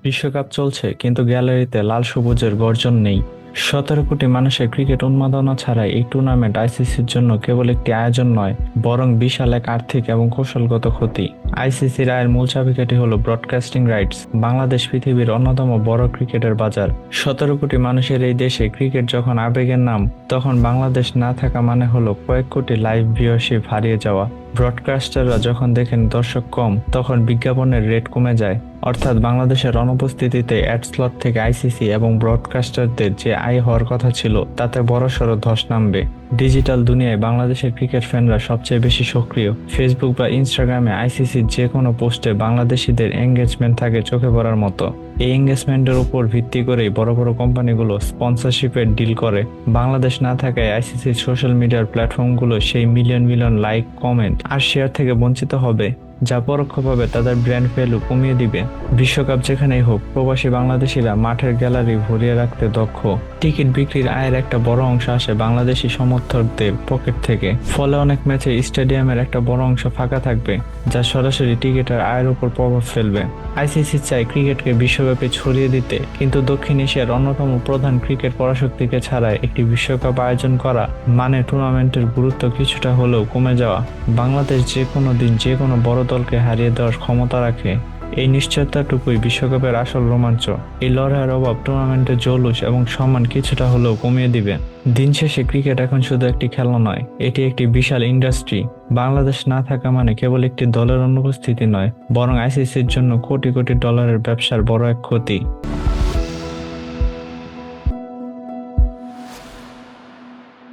বিশ্বকাপ চলছে কিন্তু গ্যালারিতে লাল সবুজের গর্জন নেই। 17 কোটি মানুষের ক্রিকেট উন্মাদনা ছাড়াই এই টুর্নামেন্ট আইসিসির জন্য কেবল একটি আয়োজন নয়, বরং বিশাল এক আর্থিক এবং কৌশলগত ক্ষতি। আইসিসির আয়ের মূল চাবিকাঠি হলো ব্রডকাস্টিং রাইটস। বাংলাদেশ পৃথিবীর অন্যতম বড় ক্রিকেটের বাজার। 17 কোটি মানুষের এই দেশে ক্রিকেট যখন আবেগের নাম, তখন বাংলাদেশ না থাকা মানে হলো কয়েক কোটি লাইভ ভিউয়ারশিপ হারিয়ে যাওয়া। ব্রডকাস্টাররা যখন দেখেন দর্শক কম, তখন বিজ্ঞাপনের রেট কমে যায়। অর্থাৎ বাংলাদেশের অনুপস্থিতিতে অ্যাড স্লট থেকে আইসিসি এবং ব্রডকাস্টারদের যে আয় হওয়ার কথা ছিল, তাতে বড়সড় ধস নামবে। ডিজিটাল দুনিয়ায় বাংলাদেশের ক্রিকেট ফ্যানরা সবচেয়ে বেশি সক্রিয়। ফেসবুক বা ইনস্টাগ্রামে আইসিসির যে কোনো পোস্টে বাংলাদেশিদের এঙ্গেজমেন্ট থাকে চোখে পড়ার মতো। এই এঙ্গেজমেন্টের উপর ভিত্তি করেই বড় বড় কোম্পানিগুলো স্পন্সরশিপের ডিল করে। বাংলাদেশ না থাকায় আইসিসির সোশ্যাল মিডিয়ার প্ল্যাটফর্মগুলো সেই মিলিয়ন মিলিয়ন লাইক, কমেন্ট আর শেয়ার থেকে বঞ্চিত হবে, যা পরোক্ষভাবে তাদের ব্র্যান্ড ভ্যালু কমিয়ে দিবে। বিশ্বকাপ যেখানেই হোক, প্রবাসী বাংলাদেশিরা মাঠের গ্যালারি ভরিয়ে রাখতে দক্ষ। টিকিট বিক্রির আয়ের একটা বড় অংশ আসে বাংলাদেশি সমর্থকদের পকেট থেকে। ফলে অনেক ম্যাচে স্টেডিয়ামের একটা বড় অংশ ফাঁকা থাকবে, যা সরাসরি টিকিটের আয়ের উপর প্রভাব ফেলবে। আইসিসি চায় ক্রিকেটকে বিশ্বব্যাপী ছড়িয়ে দিতে, কিন্তু দক্ষিণ এশিয়ার অন্যতম প্রধান ক্রিকেট পরাশক্তিকে ছাড়াই একটি বিশ্বকাপ আয়োজন করা মানে টুর্নামেন্টের গুরুত্ব কিছুটা হলেও কমে যাওয়া। বাংলাদেশ যে কোনো দিন যে কোনো বড় দলকে হারিয়ে দেওয়ার ক্ষমতা রাখে। এই নিশ্চয়তাটুকুই বিশ্বকাপের আসল রোমাঞ্চ। এই লড়াইয়ের অভাব টুর্নামেন্টের জৌলুস এবং সম্মান কিছুটা হলেও কমিয়ে দিবে। দিন শেষে ক্রিকেট এখন শুধু একটি খেলা নয়, এটি একটি বিশাল ইন্ডাস্ট্রি। বাংলাদেশ না থাকা মানে কেবল একটি দলের অনুপস্থিতি নয়, বরং আইসিসির জন্য কোটি কোটি ডলারের ব্যবসার বড় এক ক্ষতি।